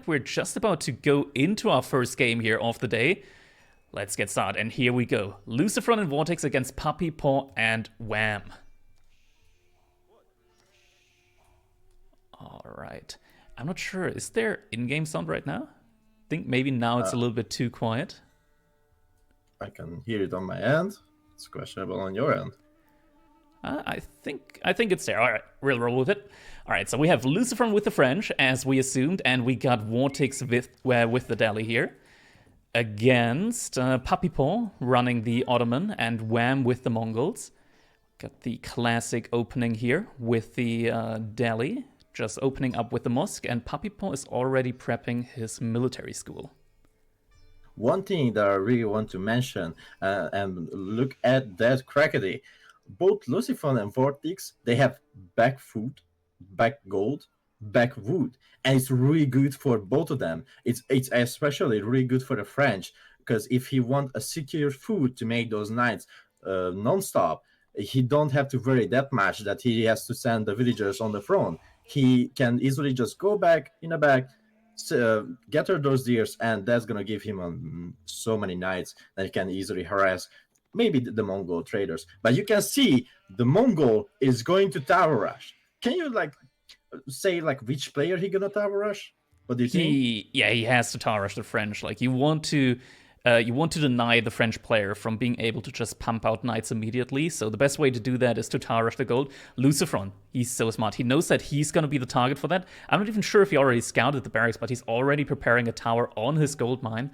like we're just about to go into our first game here of the day. Let's get started, and here we go. Lucifron and VortiX against PuppyPaw and Wam. Alright. I'm not sure, is there in-game sound right now? I think maybe now it's a little bit too quiet. I can hear it on my end. It's questionable on your end. I think it's there. Alright, we'll roll with it. Alright, so we have Lucifron with the French, as we assumed, and we got VortiX with the Delhi here. Against PuppyPaw running the Ottoman and Wam with the Mongols. Got the classic opening here with the Delhi, just opening up with the mosque, and PuppyPaw is already prepping his military school. One thing that I really want to mention, and look at that Crackedy. Both Lucifron and VortiX, they have back food, back gold, back wood, and it's really good for both of them. It's especially really good for the French, because if he want a secure food to make those nights non-stop, he don't have to worry that much that he has to send the villagers on the front. He can easily just go back in the back, gather those deers, and that's gonna give him so many nights that he can easily harass maybe the Mongol traders. But you can see the Mongol is going to tower rush. Can you say which player he gonna tower rush? What do you think? Yeah, he has to tower rush the French. Like you want to deny the French player from being able to just pump out knights immediately. So the best way to do that is to tower rush the gold. Lucifron, he's so smart. He knows that he's gonna be the target for that. I'm not even sure if he already scouted the barracks, but he's already preparing a tower on his gold mine.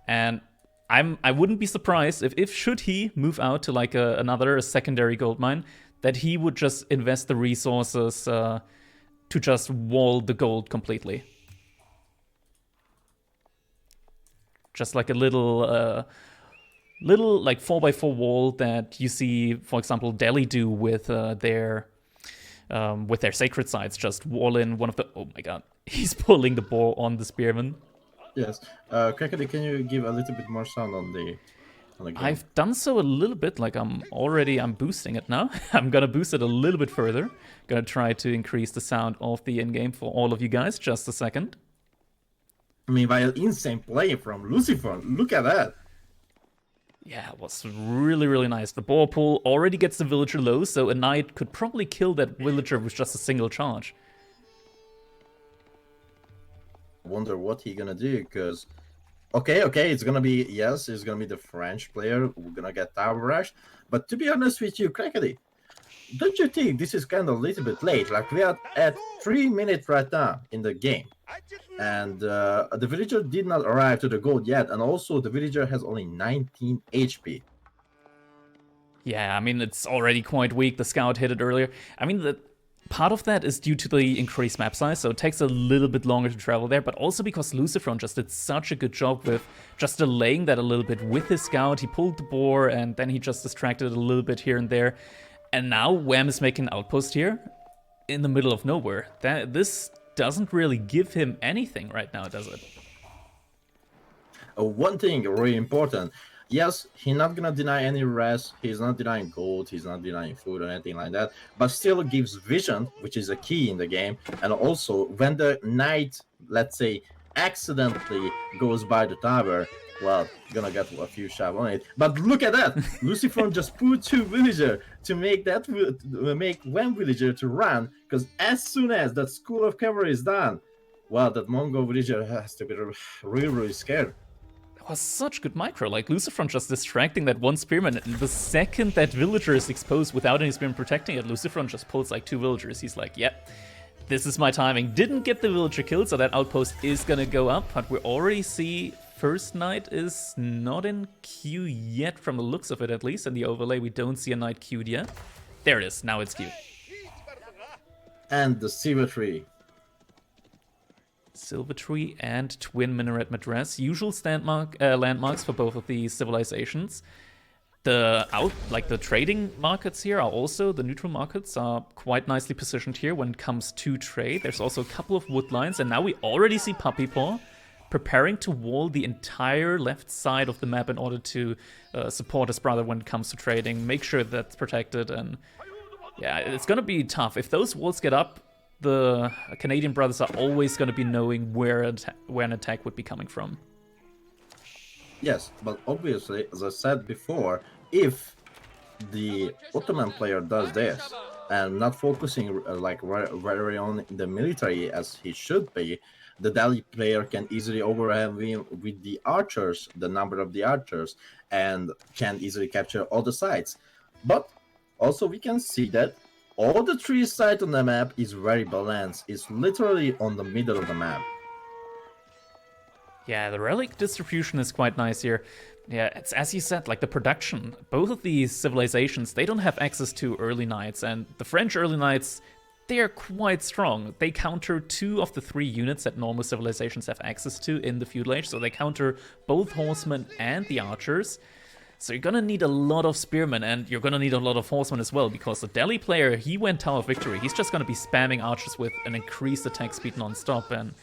And I wouldn't be surprised if should he move out to a secondary gold mine, that he would just invest the resources to just wall the gold completely. Just like a little 4x4 wall that you see, for example, Delhi do with their sacred sites. Just wall in one of the. Oh my god, he's pulling the bow on the spearman. Yes, Crackedy, can you give a little bit more sound on the game? I've done so a little bit. I'm boosting it now. I'm gonna boost it a little bit further. Gonna try to increase the sound of the in-game for all of you guys. Just a second. Meanwhile, insane play from Lucifron. Look at that. Yeah, it was really, really nice. The boar pull already gets the villager low, so a knight could probably kill that villager with just a single charge. Wonder what he gonna do, because okay, it's gonna be the French player who's gonna get tower rushed. But to be honest with you, Crackedy, don't you think this is kind of a little bit late? We are at 3 minutes right now in the game, and the villager did not arrive to the gold yet, and also the villager has only 19 HP. Yeah, I mean, it's already quite weak. The scout hit it earlier. I mean, part of that is due to the increased map size, so it takes a little bit longer to travel there, but also because Lucifron just did such a good job with just delaying that a little bit with his scout. He pulled the boar, and then he just distracted it a little bit here and there. And now Wam is making an outpost here in the middle of nowhere. This doesn't really give him anything right now, does it? One thing really important. Yes, he's not gonna deny any rest, he's not denying gold, he's not denying food or anything like that, but still gives vision, which is a key in the game. And also, when the knight, let's say, accidentally goes by the tower, well, you're gonna get a few shots on it. But look at that! Lucifron just put 2 villagers to make 1 villager to run, because as soon as that school of cavalry is done, well, that Mongol villager has to be really, really scared. Was such good micro, Lucifron just distracting that one spearman, and the second that villager is exposed without any spearman protecting it, Lucifron just pulls 2 villagers. He's like, yep, this is my timing. Didn't get the villager killed, so that outpost is gonna go up, but we already see first knight is not in queue yet, from the looks of it at least. In the overlay, we don't see a knight queued yet. There it is, now it's queued. And the silver tree. Silver Tree and Twin Minaret Madras, usual landmarks for both of these civilizations. The trading markets here are also, the neutral markets are quite nicely positioned here when it comes to trade. There's also a couple of wood lines, and now we already see PuppyPaw preparing to wall the entire left side of the map in order to support his brother when it comes to trading, make sure that's protected, and yeah, it's gonna be tough. If those walls get up, the Canadian brothers are always going to be knowing where an attack would be coming from. Yes, but obviously, as I said before, if the Ottoman player does this and not focusing like very on the military as he should be, the Delhi player can easily overwhelm him with the archers, the number of the archers, and can easily capture all the sites. But also we can see that all the 3 sites on the map is very balanced. It's literally on the middle of the map. Yeah, the relic distribution is quite nice here. Yeah, it's as you said, like the production. Both of these civilizations, they don't have access to early knights, and the French early knights, they are quite strong. They counter 2 of the 3 units that normal civilizations have access to in the feudal age, so they counter both horsemen and the archers. So you're gonna need a lot of spearmen, and you're gonna need a lot of horsemen as well, because the Delhi player, he went Tower of Victory. He's just gonna be spamming archers with an increased attack speed non-stop, and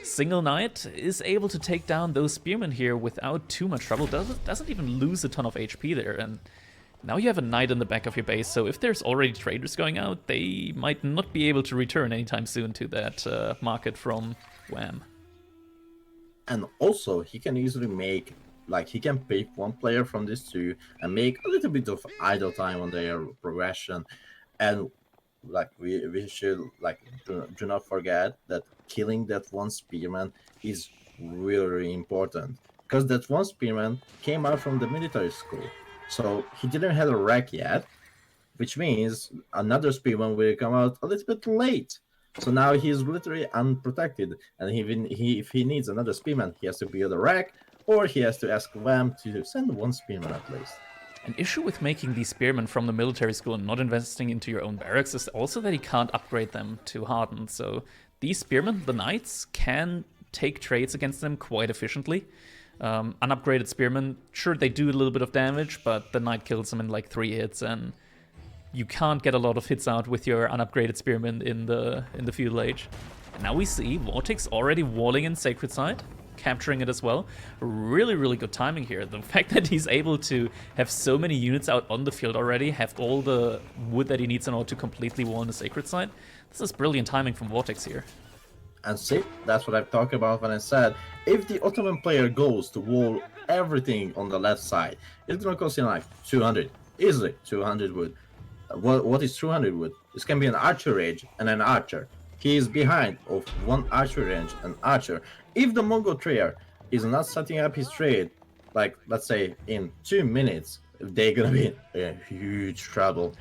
single knight is able to take down those spearmen here without too much trouble. Doesn't even lose a ton of HP there, and now you have a knight in the back of your base, so if there's already traders going out, they might not be able to return anytime soon to that market from Wam. And also, he can easily make, like, he can pick one player from these 2 and make a little bit of idle time on their progression. And like we should like do not forget that killing that one spearman is really important, because that one spearman came out from the military school, so he didn't have a rack yet, which means another spearman will come out a little bit late. So now he's literally unprotected, and if he needs another spearman, he has to build a rack, or he has to ask Wam to send one spearman at least. An issue with making these spearmen from the military school and not investing into your own barracks is also that you can't upgrade them to hardened. So these spearmen, the knights, can take trades against them quite efficiently. Unupgraded spearmen, sure, they do a little bit of damage, but the knight kills them in like 3 hits, and you can't get a lot of hits out with your unupgraded spearmen in the feudal age. And now we see VortiX already walling in Sacred Site, capturing it as well. Really, really good timing here. The fact that he's able to have so many units out on the field already, have all the wood that he needs in order to completely wall in the Sacred Site, this is brilliant timing from VortiX here. And see, that's what I've talked about when I said, if the Ottoman player goes to wall everything on the left side, it's gonna cost him like 200, easily 200 wood. What is 200 wood? This can be an archer range and an archer. He is behind of one archer range and archer. If the Mongol trader is not setting up his trade, like let's say in 2 minutes, they're gonna be in huge trouble.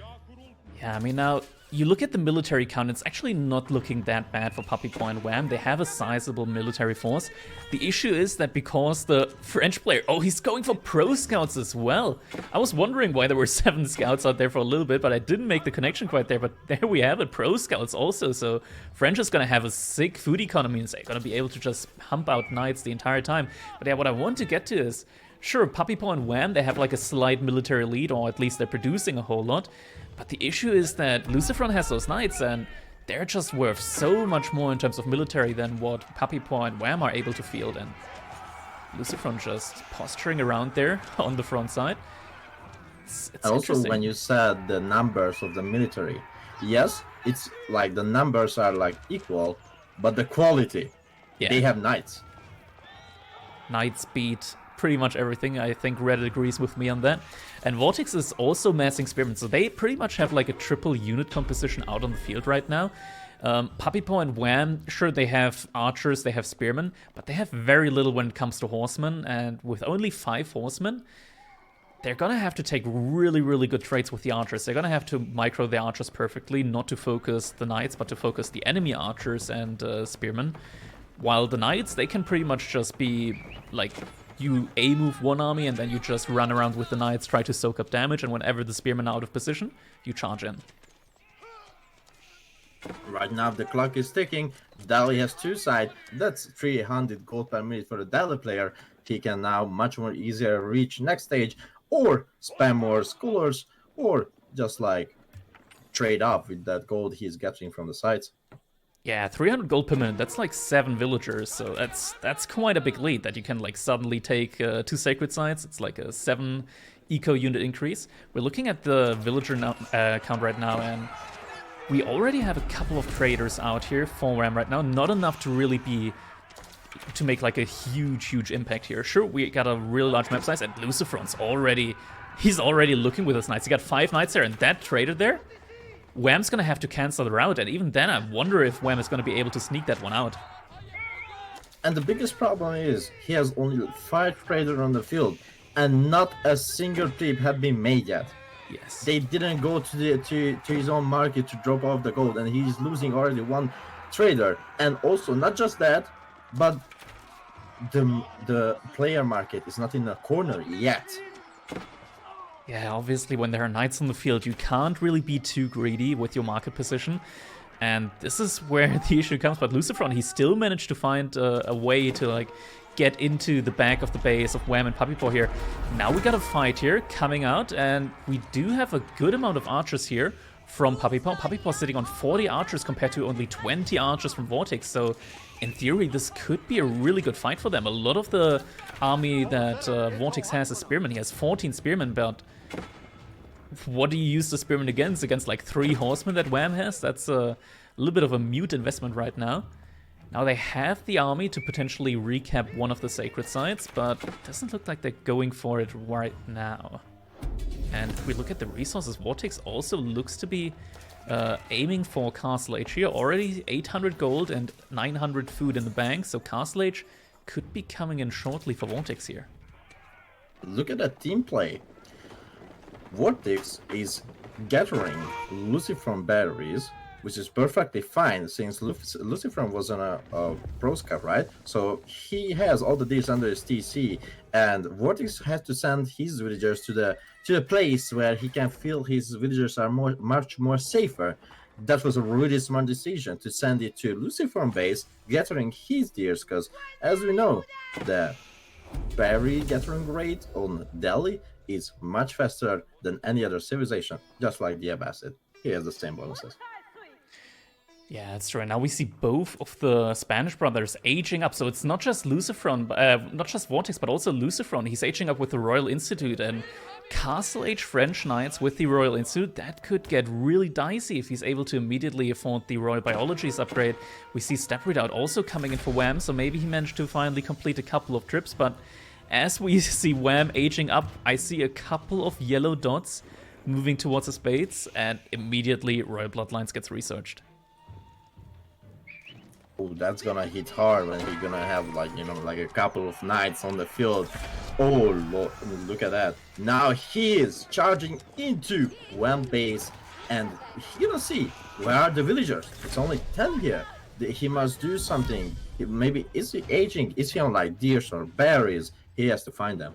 Yeah, I mean, now you look at the military count, it's actually not looking that bad for PuppyPaw and Wam. They have a sizable military force. The issue is that because the French player, oh, he's going for pro scouts as well. I was wondering why there were 7 scouts out there for a little bit, but I didn't make the connection quite there. But there we have it, pro scouts also. So French is going to have a sick food economy, and they're going to be able to just pump out knights the entire time. But yeah, what I want to get to is, sure, PuppyPaw and Wam, they have like a slight military lead, or at least they're producing a whole lot. But the issue is that Lucifron has those knights, and they're just worth so much more in terms of military than what PuppyPaw and Wam are able to field. And Lucifron just posturing around there on the front side. It's also, when you said the numbers of the military, yes, it's like the numbers are like equal, but the quality, they have knights. Knights beat pretty much everything. I think Reddit agrees with me on that. And VortiX is also massing spearmen, so they pretty much have like a triple unit composition out on the field right now. PuppyPaw and Wam, sure, they have archers, they have spearmen, but they have very little when it comes to horsemen, and with only 5 horsemen, they're gonna have to take really, really good trades with the archers. They're gonna have to micro the archers perfectly, not to focus the knights, but to focus the enemy archers and spearmen. While the knights, they can pretty much just be like, you A-move one army and then you just run around with the knights, try to soak up damage, and whenever the spearmen are out of position, you charge in. Right now the clock is ticking. Delhi has 2 sides. That's 300 gold per minute for the Delhi player. He can now much more easier reach next stage, or spam more scholars, or just like trade off with that gold he's getting from the sides. Yeah, 300 gold per minute, that's like 7 villagers, so that's quite a big lead that you can like suddenly take 2 sacred sites. It's like a 7 eco unit increase. We're looking at the villager count right now, and We already have a couple of traders out here for Wam right now. Not enough to really to make like a huge impact here. Sure, we got a really large map size, and Lucifron's already... He's already looking with his knights. He got 5 knights there, and that trader there, Wam's gonna have to cancel the route, and even then I wonder if Wam is gonna be able to sneak that one out. And the biggest problem is he has only 5 traders on the field, and not a single trip had been made yet. Yes. They didn't go to his own market to drop off the gold, and he's losing already 1 trader. And also, not just that, but the player market is not in the corner yet. Yeah, obviously when there are knights on the field, you can't really be too greedy with your market position. And this is where the issue comes. But Lucifron, he still managed to find a way to like get into the back of the base of Wam and PuppyPaw here. Now we got a fight here coming out, and we do have a good amount of archers here from PuppyPaw. PuppyPaw sitting on 40 archers compared to only 20 archers from VortiX. So in theory, this could be a really good fight for them. A lot of the army that VortiX has is spearmen. He has 14 spearmen, but what do you use the spearmen against? Against like 3 horsemen that Wam has? That's a little bit of a mute investment right now. Now they have the army to potentially recap one of the sacred sites, but it doesn't look like they're going for it right now. And if we look at the resources, VortiX also looks to be aiming for Castle Age here. Already 800 gold and 900 food in the bank, so Castle Age could be coming in shortly for VortiX here. Look at that team play. VortiX is gathering Lucifron batteries, which is perfectly fine since Lucifron was on a pro scout, right? So he has all the deals under his TC, and VortiX has to send his villagers to the place where he can feel his villagers are much more safer. That was a really smart decision to send it to Lucifron base, gathering his deers, because as we know, the berry gathering rate on Delhi is much faster than any other civilization, just like the Abbasid. He has the same bonuses. Yeah, that's true. Now we see both of the Spanish brothers aging up. So it's not just Lucifron, not just VortiX, but also Lucifron. He's aging up with the Royal Institute, and Castle Age French Knights with the Royal Institute. That could get really dicey if he's able to immediately afford the Royal Biologies upgrade. We see Step Redoubt also coming in for Wam, so maybe he managed to finally complete a couple of trips. But as we see Wam aging up, I see a couple of yellow dots moving towards his base, and immediately Royal Bloodlines gets researched. Oh, that's gonna hit hard when he's gonna have like a couple of knights on the field. Oh Lord, look at that. Now he is charging into Wam base, and you don't see where are the villagers. It's only 10 here. He must do something. Maybe is he aging? Is he on like deers or berries? He has to find them.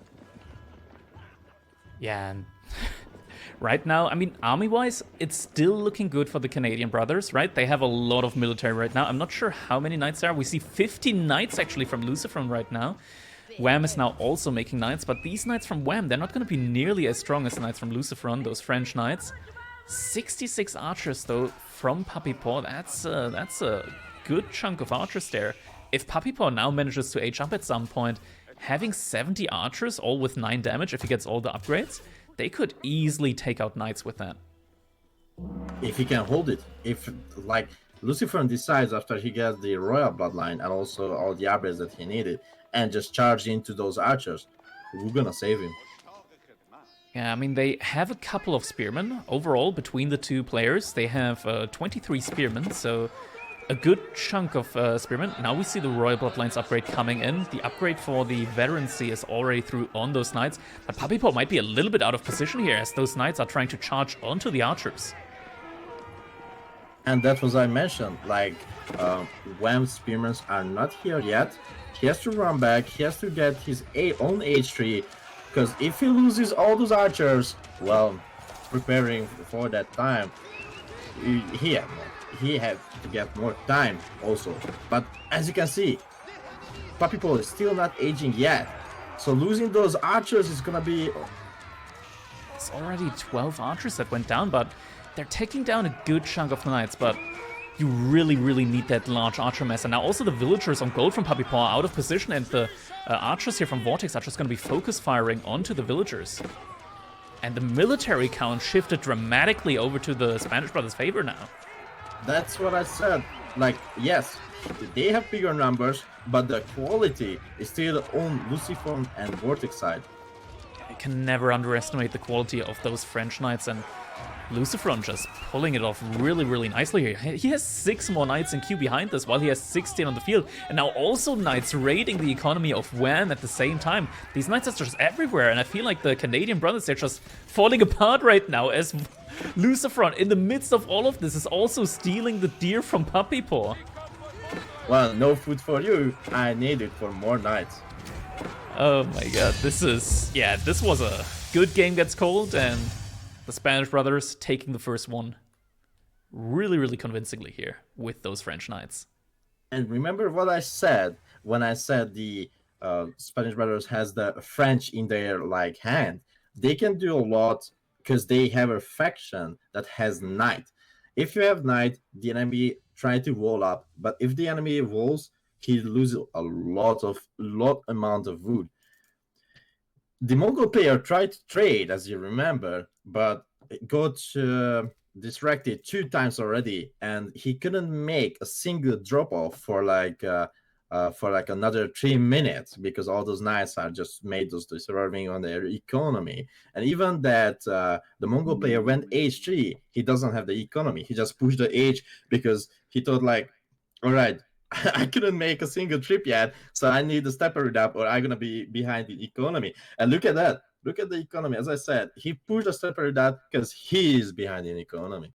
Yeah, and right now, I mean, army-wise, it's still looking good for the Canadian brothers, right? They have a lot of military right now. I'm not sure how many knights there are. We see 50 knights actually from Lucifron right now. Wam is now also making knights, but these knights from Wam, they're not going to be nearly as strong as the knights from Lucifron, those French knights. 66 archers, though, from PuppyPaw. That's a good chunk of archers there. If PuppyPaw now manages to age up at some point, having 70 archers, all with 9 damage if he gets all the upgrades, they could easily take out knights with that. If he can hold it. If, like, Lucifron decides after he gets the Royal Bloodline and also all the upgrades that he needed, and just charge into those archers, we're gonna save him. Yeah, I mean, they have a couple of spearmen. Overall, between the two players, they have 23 spearmen, so a good chunk of spearmen. Now we see the Royal Bloodlines upgrade coming in. The upgrade for the Veterancy is already through on those knights, but PuppyPaw might be a little bit out of position here as those knights are trying to charge onto the archers. And that was I mentioned, like, Wam's spearmen are not here yet. He has to run back, he has to get his own H3, because if he loses all those archers, well, preparing for that time, he had to get more time also. But as you can see, PuppyPaw is still not aging yet. So losing those archers is gonna be... It's already 12 archers that went down, but they're taking down a good chunk of knights, but you really, really need that large archer mass. And now also the villagers on gold from PuppyPaw are out of position, and the archers here from VortiX are just going to be focus firing onto the villagers. And the military count shifted dramatically over to the Spanish brothers' favor now. That's what I said. Like, yes, they have bigger numbers, but the quality is still on Lucifron and VortiX side. I can never underestimate the quality of those French Knights, and Lucifron just pulling it off really, really nicely here. He has 6 more Knights in queue behind this, while he has 16 on the field. And now also Knights raiding the economy of Wam at the same time. These Knights are just everywhere, and I feel like the Canadian brothers, they're just falling apart right now, as Lucifron, in the midst of all of this, is also stealing the deer from PuppyPaw. Well, no food for you. I need it for more Knights. Oh my god, this was a good game gets called, and the Spanish brothers taking the first one really, really convincingly here with those French Knights. And remember what I said when I said the Spanish brothers has the French in their like hand. They can do a lot because they have a faction that has Knight. If you have Knight, the enemy try to wall up, but if the enemy walls, he loses a lot amount of wood. The Mongol player tried to trade, as you remember, but got distracted 2 times already, and he couldn't make a single drop off for like another 3 minutes because all those knights are just made those surviving on their economy. And even that the Mongol player went H3, he doesn't have the economy. He just pushed the H because he thought like, all right, I couldn't make a single trip yet, so I need to step it up or I'm gonna be behind the economy. And look at that. Look at the economy. As I said, he pushed a step it up because he is behind the economy.